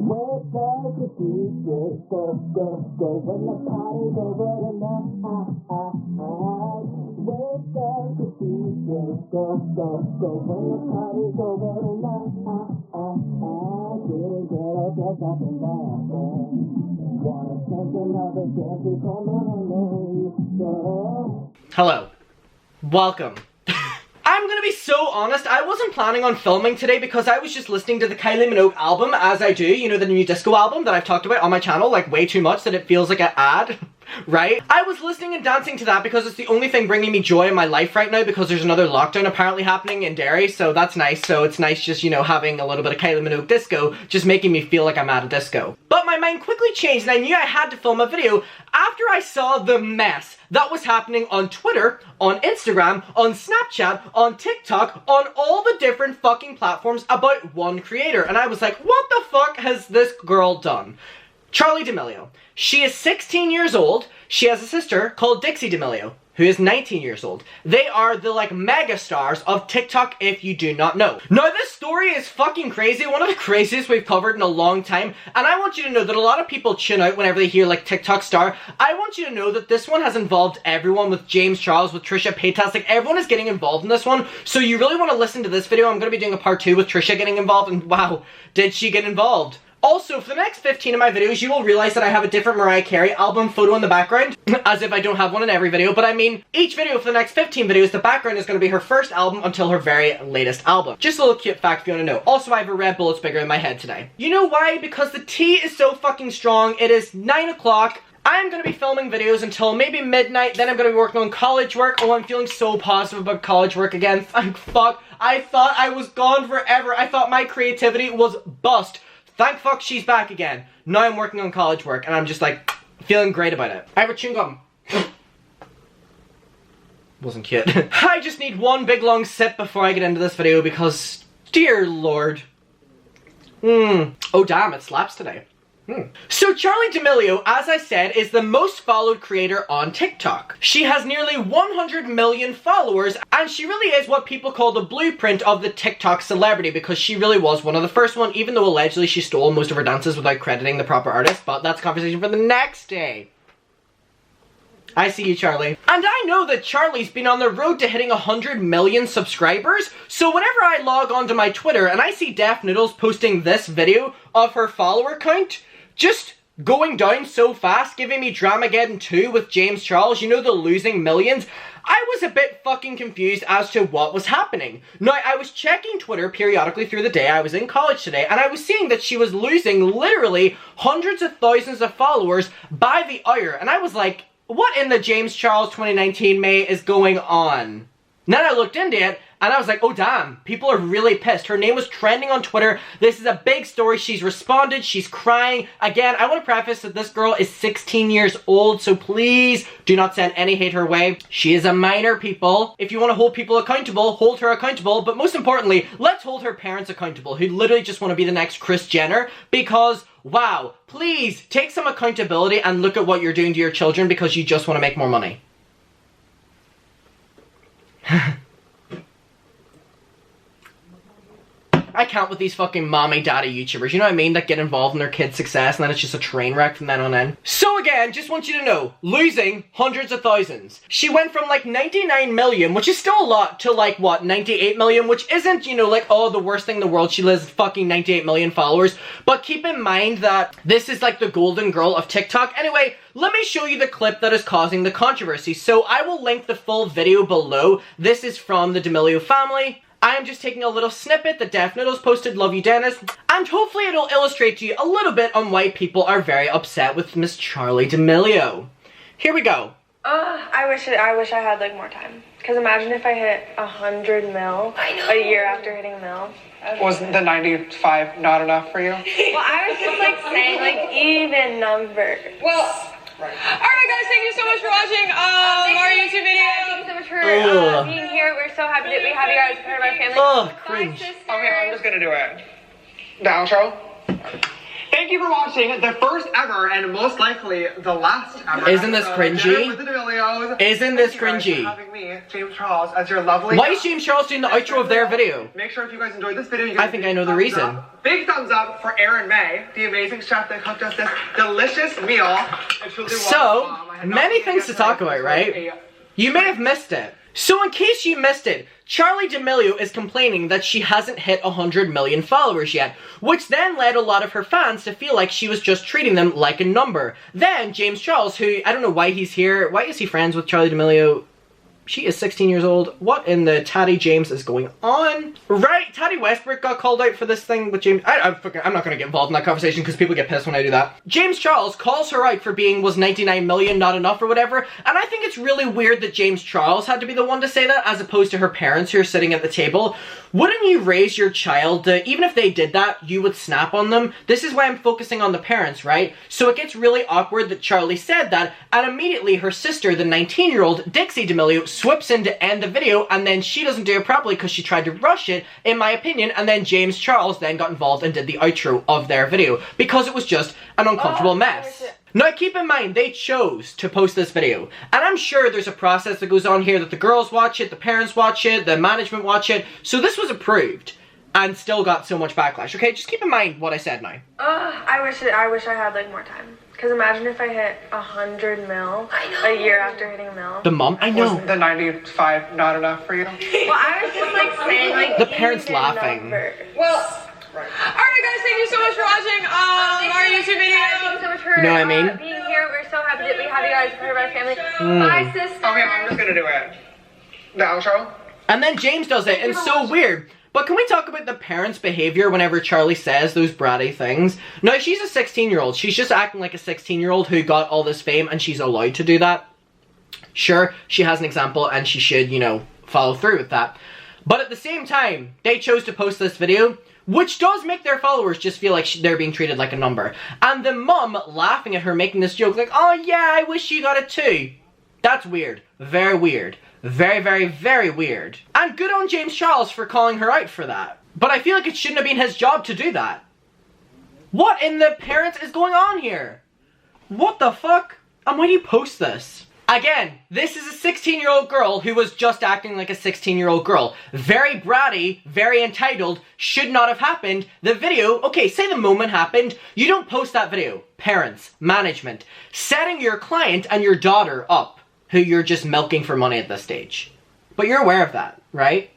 Where does the DJ go when the party's over tonight? Where does the DJ go when the party's over tonight? Getting girls dressed up and dancing. Wanna take another dance, come on. Hello. Welcome. I'm gonna be so honest, I wasn't planning on filming today because I was just listening to the Kylie Minogue album, as I do, you know, the new disco album that I've talked about on my channel, like way too much that it feels like an ad, right? I was listening and dancing to that because it's the only thing bringing me joy in my life right now because there's another lockdown apparently happening in Derry, so that's nice. So it's nice just, you know, having a little bit of Kylie Minogue disco, just making me feel like I'm at a disco. But my mind quickly changed and I knew I had to film a video after I saw the mess that was happening on Twitter, on Instagram, on Snapchat, on TikTok, on all the different fucking platforms about one creator. And I was like, what the fuck has this girl done? Charli D'Amelio. She is 16 years old. She has a sister called Dixie D'Amelio, who is 19 years old. They are the, like, mega stars of TikTok, if you do not know. Now, this story is fucking crazy, one of the craziest we've covered in a long time, and I want you to know that a lot of people tune out whenever they hear, like, TikTok star. I want you to know that this one has involved everyone, with James Charles, with Trisha Paytas, like, everyone is getting involved in this one, so you really want to listen to this video. I'm going to be doing a part 2 with Trisha getting involved, and wow, did she get involved. Also, for the next 15 of my videos, you will realize that I have a different Mariah Carey album photo in the background, as if I don't have one in every video, but I mean, each video for the next 15 videos, the background is going to be her first album until her very latest album. Just a little cute fact if you want to know. Also, I have a red bullet bigger in my head today. You know why? Because the tea is so fucking strong. It is 9 o'clock. I'm going to be filming videos until maybe midnight, then I'm going to be working on college work. Oh, I'm feeling so positive about college work again. Thank fuck. I thought I was gone forever. I thought my creativity was bust. Thank fuck she's back again. Now I'm working on college work and I'm just like feeling great about it. I have a chewing gum. Wasn't cute. I just need one big long sip before I get into this video because, dear lord. Oh damn, it slaps today. So Charli D'Amelio, as I said, is the most followed creator on TikTok. She has nearly 100 million followers, and she really is what people call the blueprint of the TikTok celebrity because she really was one of the first one, even though allegedly she stole most of her dances without crediting the proper artist, but that's a conversation for the next day. I see you, Charli. And I know that Charli's been on the road to hitting 100 million subscribers, so whenever I log onto my Twitter and I see Def Noodles posting this video of her follower count, just going down so fast, giving me Dramageddon 2 with James Charles, you know, the losing millions, I was a bit fucking confused as to what was happening. Now, I was checking Twitter periodically through the day. I was in college today, and I was seeing that she was losing literally hundreds of thousands of followers by the hour, and I was like, what in the James Charles 2019 May is going on? And then I looked into it, and I was like, oh damn, people are really pissed. Her name was trending on Twitter. This is a big story. She's responded. She's crying. Again, I want to preface that this girl is 16 years old, so please do not send any hate her way. She is a minor, people. If you want to hold people accountable, hold her accountable. But most importantly, let's hold her parents accountable, who literally just want to be the next Kris Jenner, because wow, please take some accountability and look at what you're doing to your children because you just want to make more money. I can't with these fucking mommy daddy YouTubers, you know what I mean, that get involved in their kids' success and then it's just a train wreck from then on in. So again, just want you to know, losing hundreds of thousands. She went from like 99 million, which is still a lot, to like what, 98 million, which isn't, you know, like, oh, the worst thing in the world. She has fucking 98 million followers. But keep in mind that this is like the golden girl of TikTok. Anyway, let me show you the clip that is causing the controversy. So I will link the full video below. This is from the D'Amelio family. I am just taking a little snippet that Def Noodles posted, love you Dennis, and hopefully it'll illustrate to you a little bit on why people are very upset with Miss Charli D'Amelio. Here we go. I wish I had like more time. Cause imagine if I hit 100 mil a year after hitting a mil. Was the 95 not enough for you? Well, I was just like saying like even numbers. Well. Right. Alright guys, thank you so much for watching our YouTube video. Thank you so much for being here. We're so happy that we have you guys as part of our family. Cringe. Okay, I'm just gonna do it. The outro. Thank Thank you for watching the first ever and most likely the last ever. Isn't this cringy? With the D'Amelios. Isn't this Thank you guys cringy? for having me, James Charles, as your lovely. Why is James Charles doing the outro of their video? Make sure if you guys enjoyed this video, you I think I know the reason. Big thumbs up for Erin May, the amazing chef that cooked us this delicious meal. So, many things to talk about, right? You may have missed it. So in case you missed it, Charli D'Amelio is complaining that she hasn't hit 100 million followers yet, which then led a lot of her fans to feel like she was just treating them like a number. Then James Charles, who, I don't know why he's here, why is he friends with Charli D'Amelio? She is 16 years old. What in the Taddy James is going on? Right, Taddy Westbrook got called out for this thing with James. I'm not going to get involved in that conversation because people get pissed when I do that. James Charles calls her out for being, was 99 million not enough or whatever, and I think it's really weird that James Charles had to be the one to say that as opposed to her parents who are sitting at the table. Wouldn't you raise your child to, even if they did that, you would snap on them? This is why I'm focusing on the parents, right? So it gets really awkward that Charli said that, and immediately her sister, the 19-year-old Dixie D'Amelio, swoops in to end the video, and then she doesn't do it properly because she tried to rush it, in my opinion, and then James Charles then got involved and did the outro of their video, because it was just an uncomfortable mess. Now keep in mind, they chose to post this video, and I'm sure there's a process that goes on here that the girls watch it, the parents watch it, the management watch it, so this was approved, and still got so much backlash, okay? Just keep in mind what I said now. I wish I had like more time. Cause imagine if I hit 100 mil a year after hitting a mil. The mom? I know. Was the 95 not enough for you? Well, I was just like saying like the parents laughing. Well, alright guys, thank you so much for watching our YouTube video. Thank you so much for You know what I mean? being here. We're so happy that we have you guys as part of our family. Bye, sister. Okay, I'm just gonna do it. The outro? And then James does it, and it's so weird. But can we talk about the parents' behavior whenever Charli says those bratty things? Now, she's a 16-year-old. She's just acting like a 16-year-old who got all this fame, and she's allowed to do that. Sure, she has an example, and she should, you know, follow through with that. But at the same time, they chose to post this video, which does make their followers just feel like they're being treated like a number. And the mum laughing at her making this joke like, oh yeah, I wish you got it too. That's weird. Very weird. Very, very, very weird. And good on James Charles for calling her out for that. But I feel like it shouldn't have been his job to do that. What in the parents is going on here? What the fuck? And why do you post this? Again, this is a 16-year-old girl who was just acting like a 16-year-old girl. Very bratty, very entitled, should not have happened. The video, okay, say the moment happened, you don't post that video. Parents, management, setting your client and your daughter up, who you're just milking for money at this stage. But you're aware of that, right?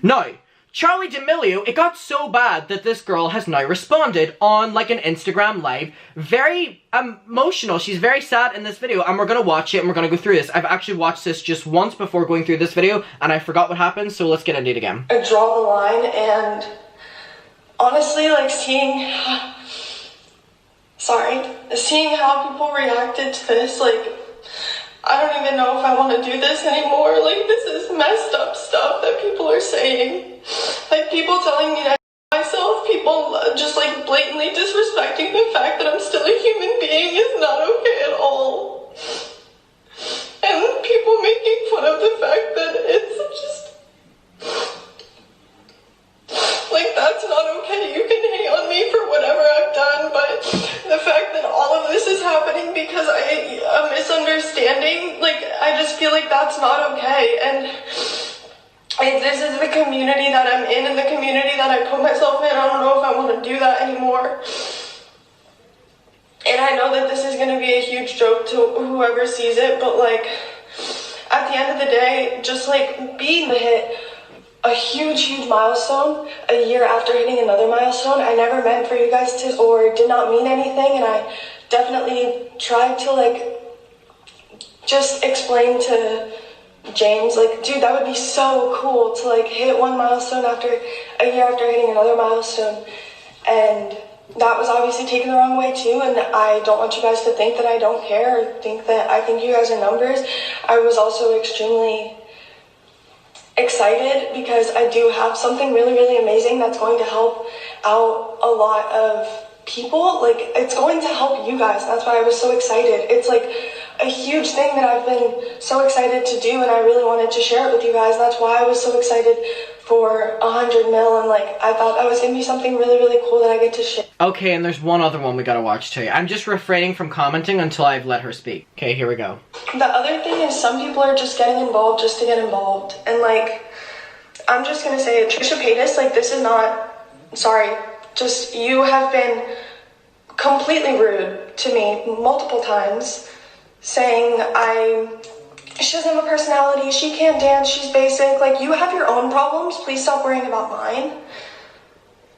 Now, Charli D'Amelio, it got so bad that this girl has now responded on like an Instagram live. Very emotional. She's very sad in this video, and we're gonna watch it and we're gonna go through this. I've actually watched this just once before going through this video, and I forgot what happened, so let's get into it again. I draw the line, and honestly, like seeing how people reacted to this, like, I don't even know if I want to do this anymore. Like, this is messed up stuff that people are saying. Like, people telling me to myself, people just like blatantly disrespecting the fact that I'm still a human being is not okay at all. And people making fun of the fact that it's just like, that's not okay. You can hate on me for whatever I've done, but the fact that all of this is happening because a misunderstanding, like, I just feel like that's not okay. And this is the community that I'm in and the community that I put myself in. I don't know if I want to do that anymore. And I know that this is going to be a huge joke to whoever sees it, but like, at the end of the day, just like being hit a huge milestone a year after hitting another milestone. I never meant for you guys to, or did not mean anything, and I definitely tried to like just explain to James, like, dude, that would be so cool to like hit one milestone after a year after hitting another milestone. And that was obviously taken the wrong way too, and I don't want you guys to think that I don't care or think that I think you guys are numbers. I was also extremely excited because I do have something really amazing that's going to help out a lot of people. Like, it's going to help you guys. That's why I was so excited. It's like a huge thing that I've been so excited to do, and I really wanted to share it with you guys. That's why I was so excited for 100 mil, and like I thought that was gonna be something really, really cool that I get to share. Okay, and there's one other one we gotta watch too. I'm just refraining from commenting until I've let her speak. Okay, here we go. The other thing is some people are just getting involved just to get involved, and like I'm just gonna say it, Trisha Paytas, like this is not, sorry, just you have been completely rude to me multiple times, saying she doesn't have a personality, she can't dance, she's basic. Like, you have your own problems, please stop worrying about mine.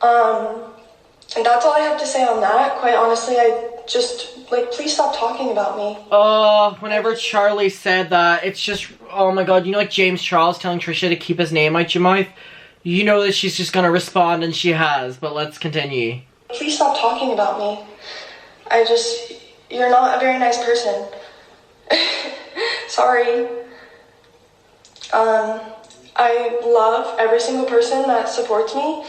And that's all I have to say on that. Quite honestly, I just, like, please stop talking about me. Whenever Charli said that, it's just, oh my god, you know like James Charles telling Trisha to keep his name out your mouth? You know that she's just gonna respond, and she has, but let's continue. Please stop talking about me. You're not a very nice person. Sorry. I love every single person that supports me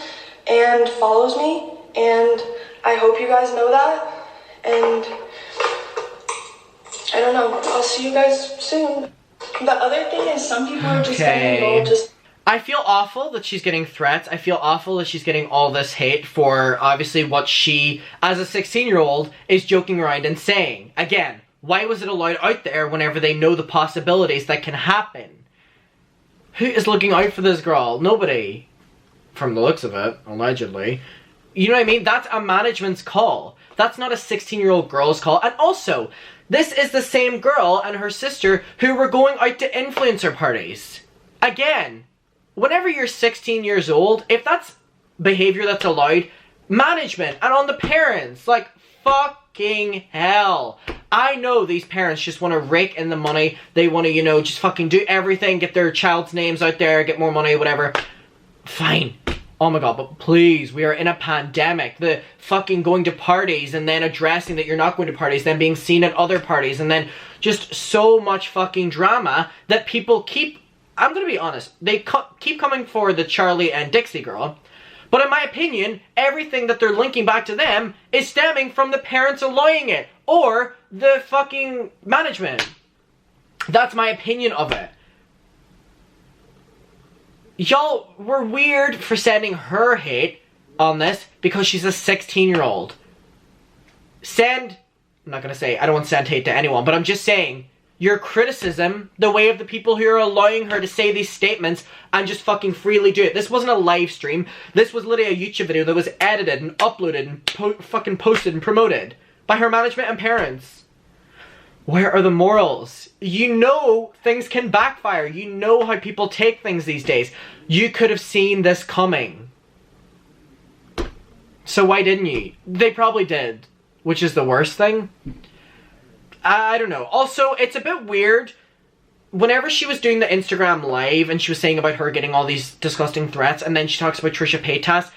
and follows me, and I hope you guys know that, and I don't know, I'll see you guys soon. The other thing is some people are just getting involved just... I feel awful that she's getting threats. I feel awful that she's getting all this hate for obviously what she, as a 16-year-old, is joking around and saying. Again, why was it allowed out there whenever they know the possibilities that can happen? Who is looking out for this girl? Nobody. From the looks of it, allegedly. You know what I mean? That's a management's call. That's not a 16-year-old girl's call. And also, this is the same girl and her sister who were going out to influencer parties. Again, whenever you're 16 years old, if that's behavior that's allowed, management and on the parents, like, fucking hell. I know these parents just want to rake in the money. They want to, you know, just fucking do everything, get their child's names out there, get more money, whatever. Fine. Oh my god, but please, we are in a pandemic. The fucking going to parties and then addressing that you're not going to parties, then being seen at other parties, and then just so much fucking drama that people keep... I'm gonna be honest, they keep coming for the Charli and Dixie girl, but in my opinion, everything that they're linking back to them is stemming from the parents allowing it, or the fucking management. That's my opinion of it. Y'all were weird for sending her hate on this because she's a 16-year-old. I'm not gonna say, I don't want to send hate to anyone, but I'm just saying, your criticism, the way of the people who are allowing her to say these statements and just fucking freely do it. This wasn't a live stream. This was literally a YouTube video that was edited and uploaded and fucking posted and promoted by her management and parents. Where are the morals? You know things can backfire. You know how people take things these days. You could have seen this coming. So why didn't you? They probably did, which is the worst thing. I don't know. Also, it's a bit weird. Whenever she was doing the Instagram live and she was saying about her getting all these disgusting threats, and then she talks about Trisha Paytas,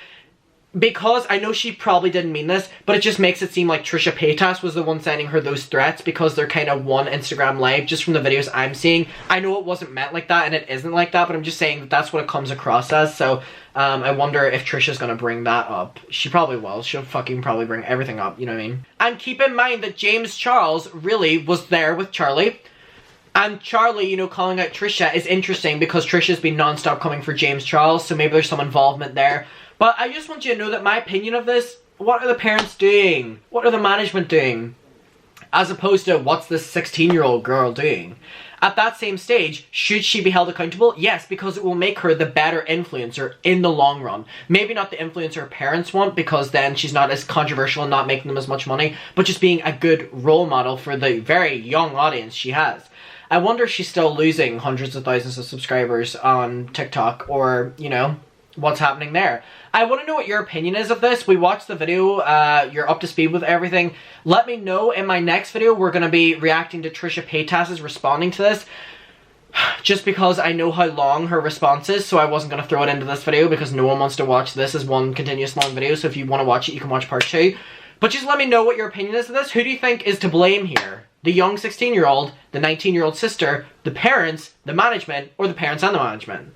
because I know she probably didn't mean this, but it just makes it seem like Trisha Paytas was the one sending her those threats because they're kind of one Instagram live, just from the videos I'm seeing. I know it wasn't meant like that and it isn't like that, but I'm just saying that that's what it comes across as. So I wonder if Trisha's gonna bring that up. She probably will. She'll fucking probably bring everything up, you know what I mean? And keep in mind that James Charles really was there with Charli. And Charli, you know, calling out Trisha is interesting because Trisha's been non-stop coming for James Charles, so maybe there's some involvement there. But I just want you to know that my opinion of this, what are the parents doing? What are the management doing? As opposed to, what's this 16-year-old girl doing? At that same stage, should she be held accountable? Yes, because it will make her the better influencer in the long run. Maybe not the influencer her parents want, because then she's not as controversial and not making them as much money, but just being a good role model for the very young audience she has. I wonder if she's still losing hundreds of thousands of subscribers on TikTok, or, you know, what's happening there. I want to know what your opinion is of this. We watched the video, you're up to speed with everything. Let me know. In my next video, we're going to be reacting to Trisha Paytas' responding to this. Just because I know how long her response is, so I wasn't going to throw it into this video because no one wants to watch this as one continuous long video. So if you want to watch it, you can watch part 2. But just let me know what your opinion is of this. Who do you think is to blame here? The young 16-year-old, the 19-year-old sister, the parents, the management, or the parents and the management?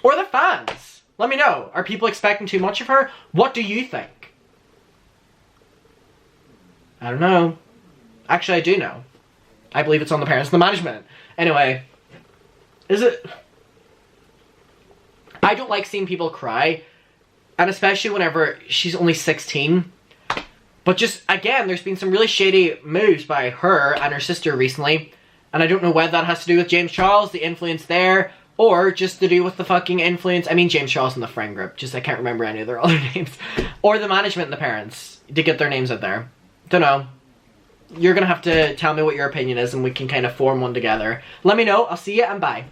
Or the fans? Let me know. Are people expecting too much of her? What do you think? I don't know. Actually, I do know. I believe it's on the parents and the management. Anyway, is it... I don't like seeing people cry, and especially whenever she's only 16. But just, again, there's been some really shady moves by her and her sister recently, and I don't know whether that has to do with James Charles, the influence there, or just to do with the fucking influence, I mean James Charles and the friend group, just I can't remember any of their other names, or the management and the parents, to get their names out there. Don't know. You're gonna have to tell me what your opinion is and we can kind of form one together. Let me know, I'll see you and bye.